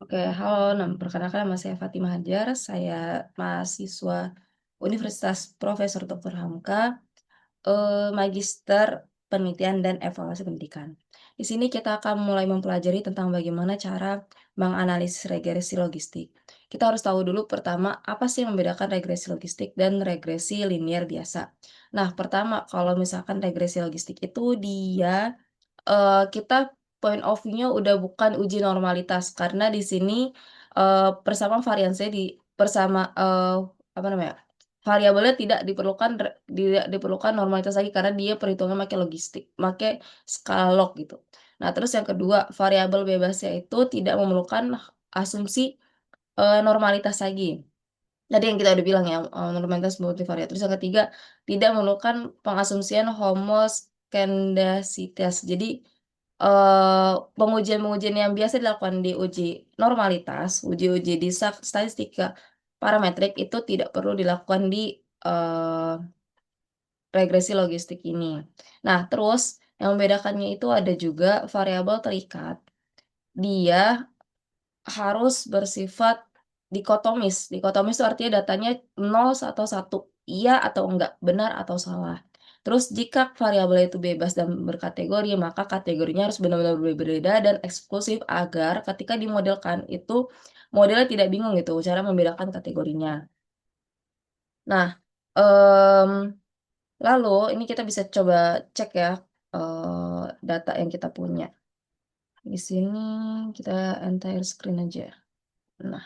Oke, halo, perkenalkan nama saya Fatimah Hajar, saya mahasiswa Universitas Profesor Dr. Hamka, Magister Penelitian dan Evaluasi Pendidikan. Di sini kita akan mulai mempelajari tentang bagaimana cara menganalisis regresi logistik. Kita harus tahu dulu pertama apa sih yang membedakan regresi logistik dan regresi linier biasa. Nah, pertama kalau misalkan regresi logistik itu dia kita point of view-nya udah bukan uji normalitas karena di sini, persamaan variansinya apa namanya, variabelnya tidak diperlukan normalitas lagi karena dia perhitungan pakai logistik, pakai skala log gitu. Nah, terus yang kedua, variabel bebasnya itu tidak memerlukan asumsi, normalitas lagi. Tadi yang kita udah bilang ya, normalitas multivariat. Terus yang ketiga, tidak memerlukan pengasumsian homoskedastisitas. Jadi, pengujian-pengujian yang biasa dilakukan di uji normalitas, uji-uji di statistika parametrik itu tidak perlu dilakukan di, eee, regresi logistik ini. Nah, terus yang membedakannya itu ada juga variabel terikat. Dia harus bersifat dikotomis. Dikotomis itu artinya datanya 0 atau 1, iya atau enggak, benar atau salah. Terus jika variabel itu bebas dan berkategori, maka kategorinya harus benar-benar berbeda dan eksklusif agar ketika dimodelkan itu modelnya tidak bingung gitu cara membedakan kategorinya. Nah, lalu ini kita bisa coba cek ya, data yang kita punya. Di sini kita entire screen aja. Nah,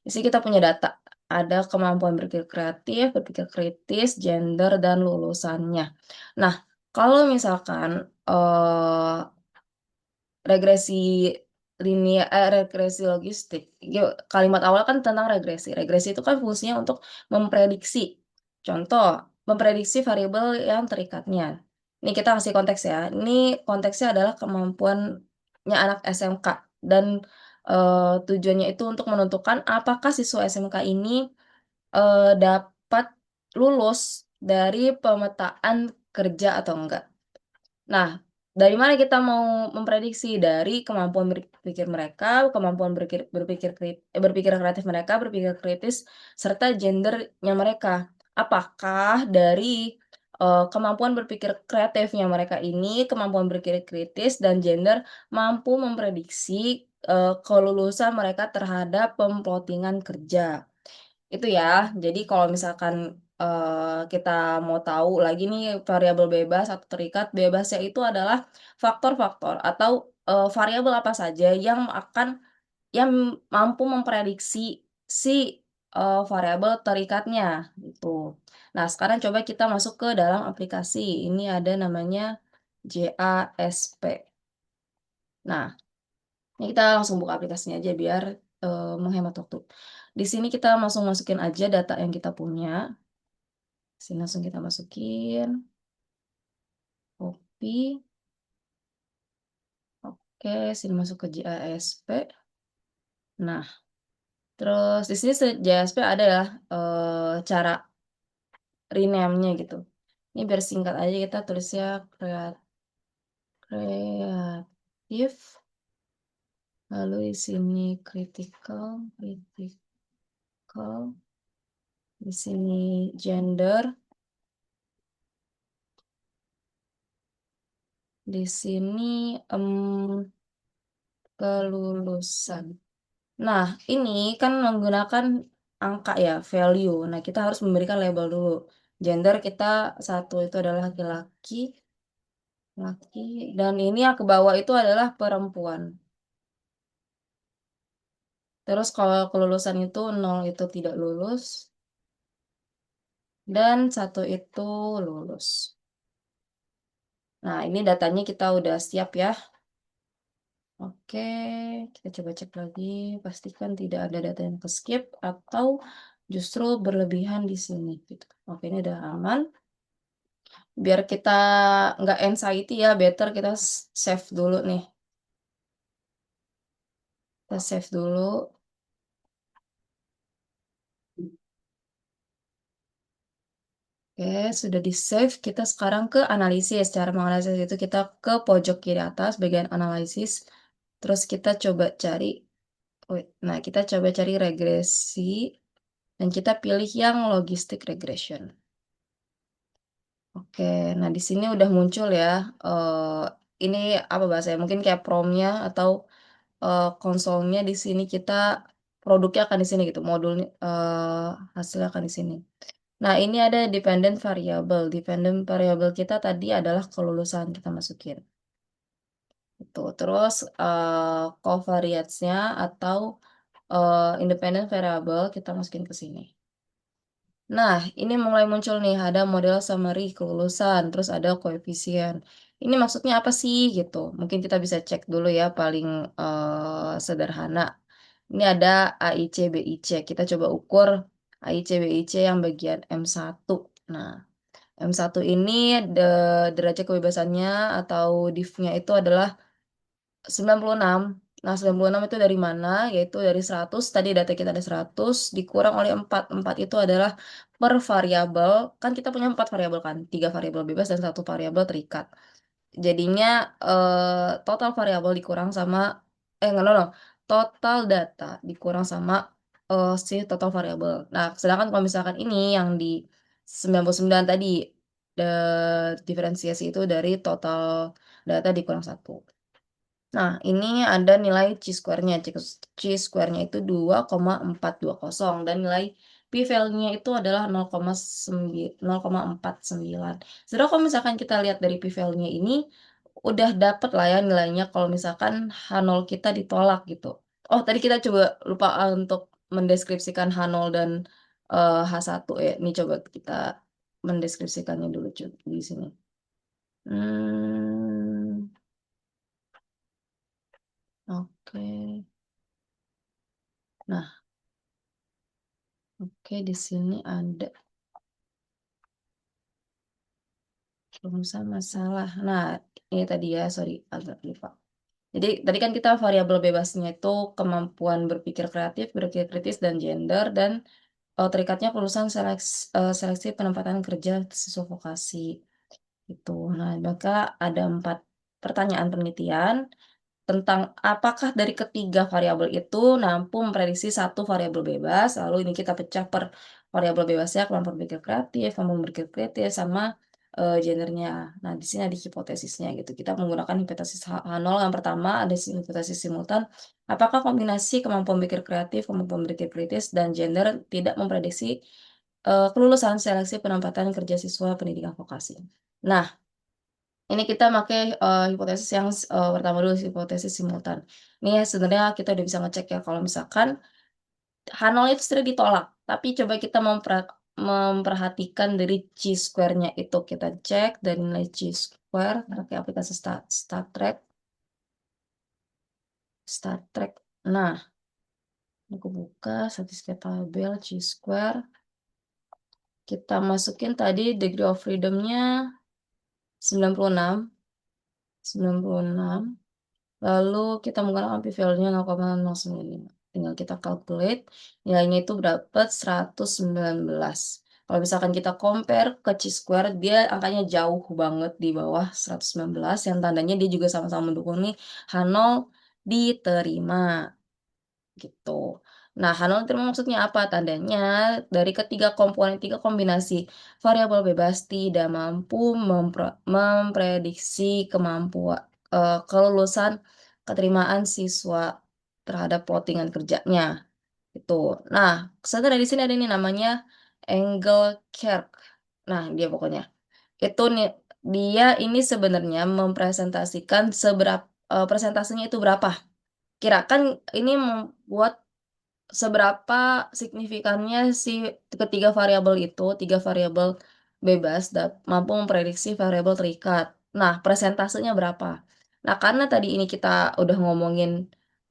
di sini kita punya data, ada kemampuan berpikir kreatif, berpikir kritis, gender, dan lulusannya. Nah, kalau misalkan, regresi regresi logistik, kalimat awal kan tentang regresi. Regresi itu kan fungsinya untuk memprediksi. Contoh, memprediksi variabel yang terikatnya. Ini kita kasih konteks ya, ini konteksnya adalah kemampuannya anak SMK dan, tujuannya itu untuk menentukan apakah siswa SMK ini, dapat lulus dari pemetaan kerja atau enggak. Nah, dari mana kita mau memprediksi? Dari kemampuan berpikir mereka, kemampuan berpikir kreatif mereka, berpikir kritis, serta gendernya mereka. Apakah dari, kemampuan berpikir kreatifnya mereka ini, kemampuan berpikir kritis, dan gender mampu memprediksi, kelulusan mereka terhadap pemplottingan kerja. Itu ya. Jadi kalau misalkan, kita mau tahu lagi nih variabel bebas atau terikat, bebasnya itu adalah faktor-faktor atau, variabel apa saja yang mampu memprediksi si, variabel terikatnya, gitu. Nah, sekarang coba kita masuk ke dalam aplikasi. Ini ada namanya JASP. Nah, ini kita langsung buka aplikasinya aja biar, menghemat waktu. Di sini kita langsung masukin aja data yang kita punya. Sini langsung kita masukin, copy, oke, sini masuk ke JASP. Nah, terus di sini JASP ada ya, cara rename-nya gitu. Ini biar singkat aja kita tulisnya kreatif, lalu di sini critical, di sini gender, di sini, kelulusan. Nah, ini kan menggunakan angka ya, value. Nah, kita harus memberikan label dulu. Gender kita satu itu adalah laki-laki, dan ini yang ke bawah itu adalah perempuan. Terus kalau kelulusan itu 0 itu tidak lulus, dan 1 itu lulus. Nah, ini datanya kita udah siap ya. Oke, kita coba cek lagi, pastikan tidak ada data yang ke-skip atau justru berlebihan di sini gitu. Oke, ini udah aman. Biar kita nggak anxiety ya, better kita save dulu nih. Kita save dulu. Oke, sudah di-save. Kita sekarang ke analisis. Cara menganalisis itu kita ke pojok kiri atas, bagian analisis. Terus kita coba cari Nah, kita coba cari regresi dan kita pilih yang logistic regression. Oke, nah di sini udah muncul ya, ini apa bahasanya, mungkin kayak prompt-nya atau, konsolnya di sini kita produknya akan di sini gitu, modulnya hasilnya akan di sini. Nah, ini ada dependent variable kita tadi adalah kelulusan, kita masukin, itu. Terus, covariance-nya atau, independent variable kita masukin ke sini. Nah, ini mulai muncul nih, ada model summary kelulusan, terus ada koefisien. Ini maksudnya apa sih gitu? Mungkin kita bisa cek dulu ya paling sederhana. Ini ada AIC, BIC. Kita coba ukur AIC, BIC yang bagian M1. Nah, M1 ini derajat kebebasannya atau div-nya itu adalah 96. Nah, 96 itu dari mana? Yaitu dari 100, tadi data kita ada 100, dikurang oleh 4. 4 itu adalah per variabel, kan kita punya 4 variabel kan, 3 variabel bebas dan 1 variabel terikat. Jadinya, total variabel dikurang sama enggak, no no, total data dikurang sama, si total variabel. Nah, sedangkan kalau misalkan ini yang di 99 tadi, diferensiasi itu dari total data dikurang 1. Nah, ini ada nilai chi-square-nya. Chi-square-nya itu 2,420 dan nilai p-value-nya itu adalah 0,49. Sedangkan kalau misalkan kita lihat dari p-value-nya ini, udah dapet lah ya nilainya kalau misalkan H0 kita ditolak gitu. Oh, tadi kita coba lupa untuk mendeskripsikan H0 dan H1 ya. Ini coba kita mendeskripsikannya dulu di sini. Hmm, oke. Nah, oke, di sini ada rumusan masalah. Nah, ini tadi ya, sorry, agak lupa. Jadi, tadi kan kita variabel bebasnya itu kemampuan berpikir kreatif, berpikir kritis, dan gender, dan terikatnya kelulusan seleksi penempatan kerja sesuai vokasi. Itu. Nah, maka ada 4 pertanyaan penelitian tentang apakah dari ketiga variabel itu mampu memprediksi satu variabel bebas, lalu ini kita pecah per variabel bebasnya, kemampuan berpikir kreatif, kemampuan berpikir kritis, sama gendernya. Nah, di sini ada hipotesisnya gitu. Kita menggunakan hipotesis H0 yang pertama, ada hipotesis simultan. Apakah kombinasi kemampuan berpikir kreatif, kemampuan berpikir kritis, dan gender tidak memprediksi kelulusan seleksi penempatan kerja siswa pendidikan vokasi. Nah, ini kita pakai, hipotesis yang pertama dulu, hipotesis simultan. Ini ya sebenarnya kita udah bisa ngecek ya kalau misalkan H0 itu sudah ditolak, tapi coba kita memperhatikan dari chi-square-nya itu, kita cek dari nilai chi-square pakai aplikasi Star Trek. Nah, ini aku buka statistik tabel chi-square, kita masukin tadi degree of freedom-nya 96, 96. Lalu kita menggunakan p-value-nya 0,095. Tinggal kita calculate, nilainya itu dapat 119. Kalau misalkan kita compare ke chi-square, dia angkanya jauh banget di bawah 119, yang tandanya dia juga sama-sama mendukung nih H0 diterima, gitu. Nah, H0 diterima maksudnya apa? Tandanya dari ketiga komponen, 3 kombinasi variabel bebas tidak mampu memprediksi kelulusan keterimaan siswa terhadap plottingan kerjanya, itu. Nah, sebenarnya di sini ada nih namanya Engelkerk. Nah, dia pokoknya. Itu nih, dia ini sebenarnya mempresentasikan persentasenya itu berapa. Kira kan ini membuat seberapa signifikannya si ketiga variabel itu, 3 variabel bebas mampu memprediksi variabel terikat. Nah, persentasenya berapa? Nah, karena tadi ini kita udah ngomongin,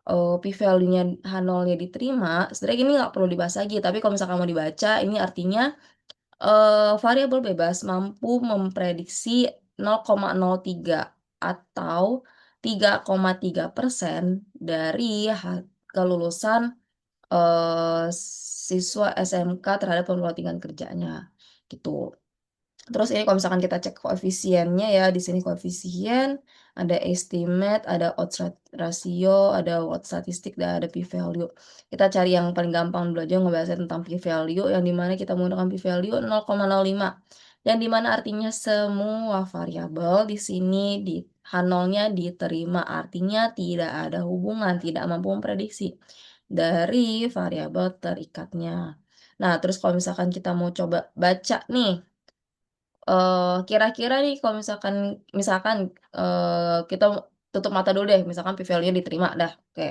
p-value-nya H0-nya diterima, sebenarnya ini nggak perlu dibahas lagi, tapi kalau misalkan mau dibaca, ini artinya, variabel bebas mampu memprediksi 0,03 atau 3,3% dari kelulusan siswa SMK terhadap pemerotingan kerjanya, gitu. Terus ini kalau misalkan kita cek koefisiennya ya, di sini koefisien, ada estimate, ada odds ratio, ada odds statistik, dan ada p-value. Kita cari yang paling gampang dulu aja ngebahas tentang p-value, yang dimana kita menggunakan p-value 0,05. Yang dimana artinya semua variabel di sini di H0-nya diterima, artinya tidak ada hubungan, tidak mampu memprediksi dari variabel terikatnya. Nah, terus kalau misalkan kita mau coba baca nih, kira-kira nih kalau misalkan kita tutup mata dulu deh, misalkan p-value diterima dah, oke.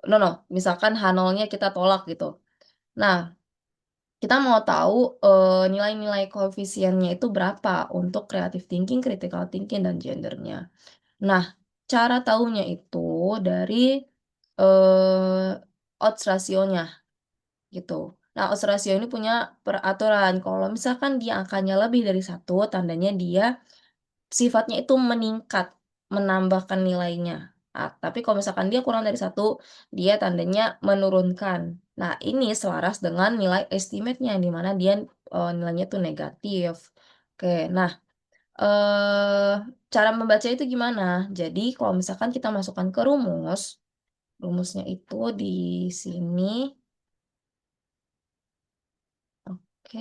No no, misalkan H0-nya kita tolak gitu. Nah, kita mau tahu nilai-nilai koefisiennya itu berapa untuk creative thinking, critical thinking, dan gendernya. Nah, cara tahunya itu dari odds rasionya gitu. Nah, odds ratio ini punya peraturan. Kalau misalkan dia angkanya lebih dari satu, tandanya dia sifatnya itu meningkat, menambahkan nilainya. Tapi kalau misalkan dia kurang dari satu, dia tandanya menurunkan. Nah, ini selaras dengan nilai estimate-nya, di mana dia nilainya itu negatif. Oke, nah, eh, cara membaca itu gimana? Jadi, kalau misalkan kita masukkan ke rumusnya itu di sini. Oke.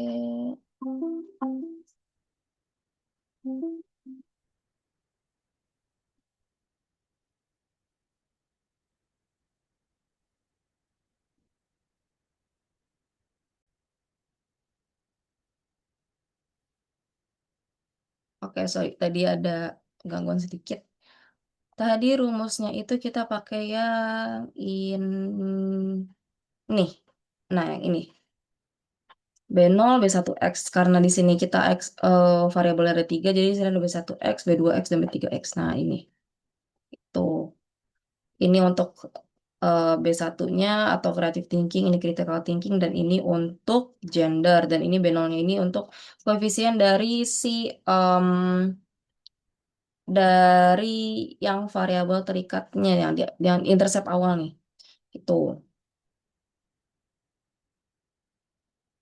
Oke, sorry, tadi ada gangguan sedikit. Tadi rumusnya itu kita pakai yang nih. Nah, yang ini. B0, B1X. Karena di sini kita X variabelnya ada 3, jadi di sini ada B1X, B2X, dan B3X. Nah, ini. Tuh. Ini untuk B1-nya atau creative thinking, ini critical thinking, dan ini untuk gender. Dan ini B0-nya ini untuk koefisien dari yang variabel terikatnya yang intercept awal nih. Itu.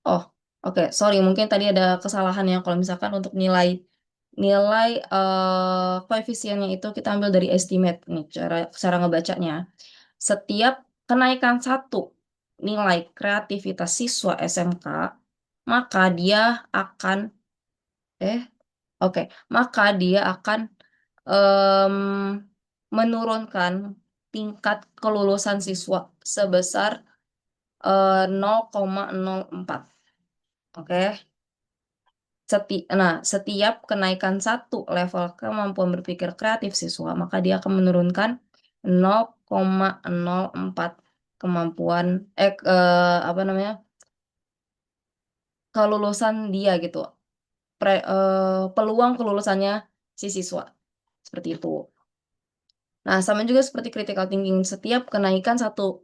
Oh, oke. Sorry, mungkin tadi ada kesalahan ya. Kalau misalkan untuk nilai nilai koefisiennya itu kita ambil dari estimate nih cara ngebacanya. Setiap kenaikan satu nilai kreativitas siswa SMK, maka dia akan eh oke, maka dia akan em, menurunkan tingkat kelulusan siswa sebesar 0,04. Oke. Setiap kenaikan satu level kemampuan berpikir kreatif siswa, maka dia akan menurunkan 0,04 kemampuan apa namanya? Kelulusan dia gitu. Peluang kelulusannya si siswa. Seperti itu. Nah, sama juga seperti critical thinking. Setiap kenaikan satu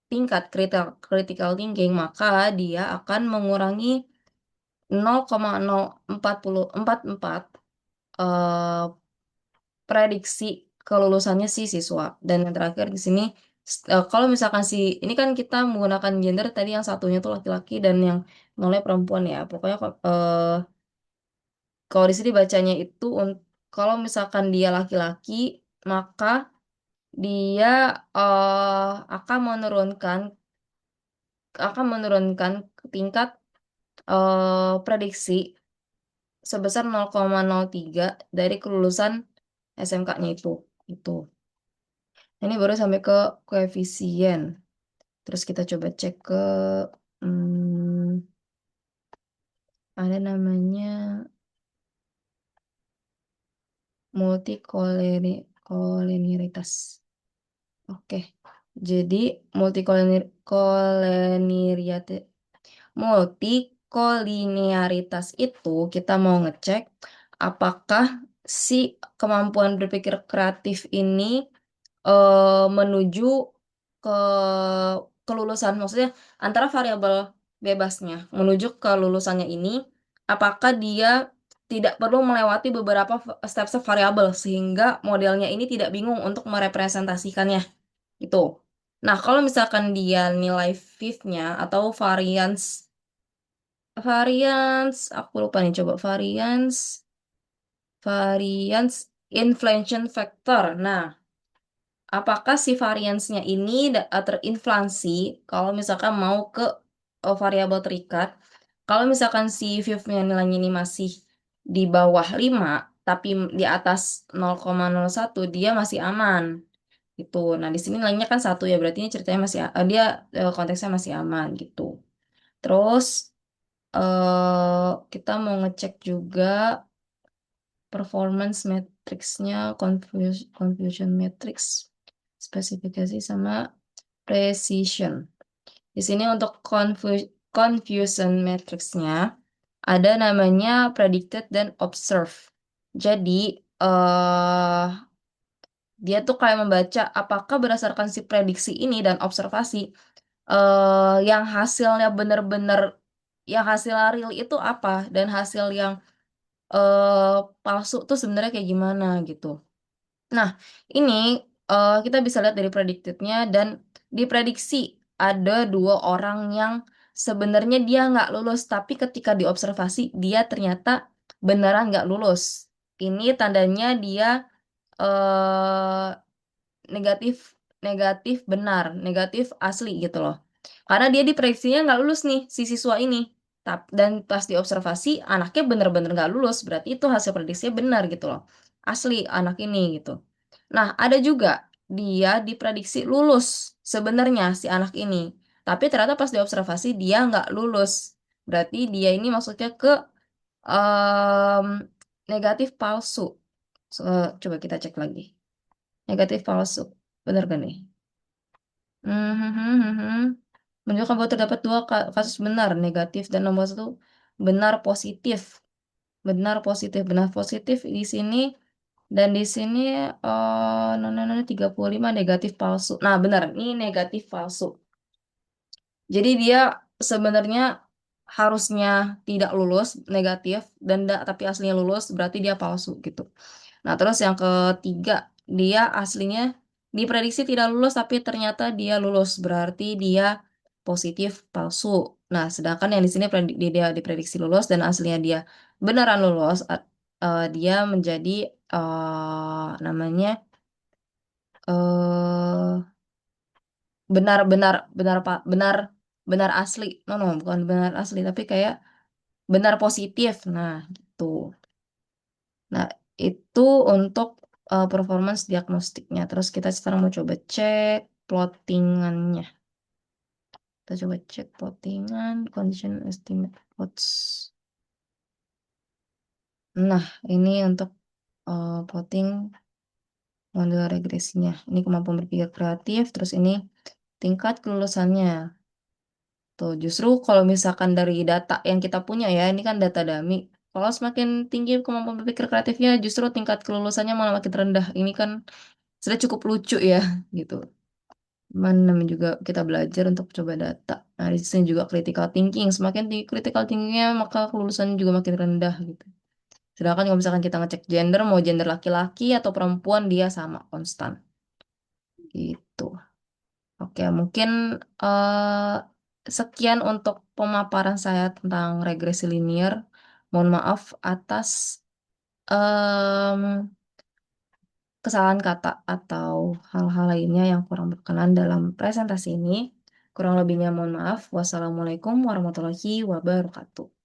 tingkat critical thinking, maka dia akan mengurangi 0,0444 eh, prediksi kelulusannya si siswa. Dan yang terakhir di sini, kalau misalkan ini kan kita menggunakan gender tadi yang satunya tuh laki-laki dan yang nolnya perempuan ya. Pokoknya kalau di sini bacanya itu kalau misalkan dia laki-laki, maka dia akan menurunkan tingkat prediksi sebesar 0,03 dari kelulusan SMK-nya itu. Itu. Ini baru sampai ke koefisien. Terus kita coba cek ke hmm, ada namanya multikoliniaritas. Oke. Jadi multikolinearitas itu kita mau ngecek apakah si kemampuan berpikir kreatif ini menuju ke kelulusan, maksudnya antara variabel bebasnya menuju ke lulusannya ini, apakah dia tidak perlu melewati beberapa step-step variabel sehingga modelnya ini tidak bingung untuk merepresentasikannya gitu. Nah, kalau misalkan dia nilai fifth-nya atau variance variance, aku lupa nih, coba variance inflation factor. Nah, apakah si variance-nya ini terinflasi kalau misalkan mau ke variabel terikat? Kalau misalkan si Viv-nya nilainya ini masih di bawah 5, tapi di atas 0,01, dia masih aman. Gitu. Nah, di sini nilainya kan 1 ya, berarti ini ceritanya masih, dia konteksnya masih aman gitu. Terus, kita mau ngecek juga performance matrixnya, confusion matrix, spesifikasi sama precision. Di sini untuk confusion matrixnya ada namanya predicted dan observe. Jadi dia tuh kayak membaca apakah berdasarkan si prediksi ini dan observasi yang hasilnya benar-benar yang hasil real itu apa dan hasil yang palsu tuh sebenarnya kayak gimana gitu. Nah, ini kita bisa lihat dari predictednya dan diprediksi ada 2 orang yang sebenarnya dia nggak lulus, tapi ketika diobservasi dia ternyata beneran nggak lulus. Ini tandanya dia eh, negatif negatif benar, negatif asli gitu loh. Karena dia diprediksinya nggak lulus nih si siswa ini. Dan pas diobservasi anaknya bener-bener nggak lulus, berarti itu hasil prediksinya benar gitu loh. Asli anak ini gitu. Nah, ada juga dia diprediksi lulus sebenarnya si anak ini. Tapi ternyata pas diobservasi dia nggak lulus. Berarti dia ini maksudnya ke em, negatif palsu. Coba kita cek lagi. Negatif palsu. Bener gak nih? Menunjukkan bahwa terdapat 2 kasus benar negatif dan nomor 1 benar positif. Benar positif di sini dan di sini 35 negatif palsu. Nah, benar, ini negatif palsu. Jadi dia sebenarnya harusnya tidak lulus negatif dan tapi aslinya lulus berarti dia palsu gitu. Nah, terus yang ketiga, dia aslinya diprediksi tidak lulus tapi ternyata dia lulus, berarti dia positif palsu. Nah, sedangkan yang di sini dia diprediksi lulus dan aslinya dia beneran lulus, dia menjadi namanya eh benar-benar benar Pak, benar benar asli. No, no, bukan benar asli tapi kayak benar positif. Nah, gitu. Nah, itu untuk performance diagnostiknya. Terus kita sekarang mau coba cek plottingannya. Kita coba cek plottingan, condition estimate plots. Nah, ini untuk plotting model regresinya. Ini kemampuan berpikir kreatif, terus ini tingkat kelulusannya. Tuh, justru kalau misalkan dari data yang kita punya ya, ini kan data dummy. Kalau semakin tinggi kemampuan berpikir kreatifnya, justru tingkat kelulusannya malah makin rendah. Ini kan sudah cukup lucu ya, gitu. Cuman namanya juga kita belajar untuk coba data. Nah, di sini juga critical thinking. Semakin tinggi critical thinkingnya, maka kelulusan juga makin rendah gitu. Sedangkan kalau misalkan kita ngecek gender, mau gender laki-laki atau perempuan, dia sama, konstan. Gitu. Oke, mungkin sekian untuk pemaparan saya tentang regresi linear. Mohon maaf atas em, kesalahan kata atau hal-hal lainnya yang kurang berkenan dalam presentasi ini. Kurang lebihnya mohon maaf. Wassalamualaikum warahmatullahi wabarakatuh.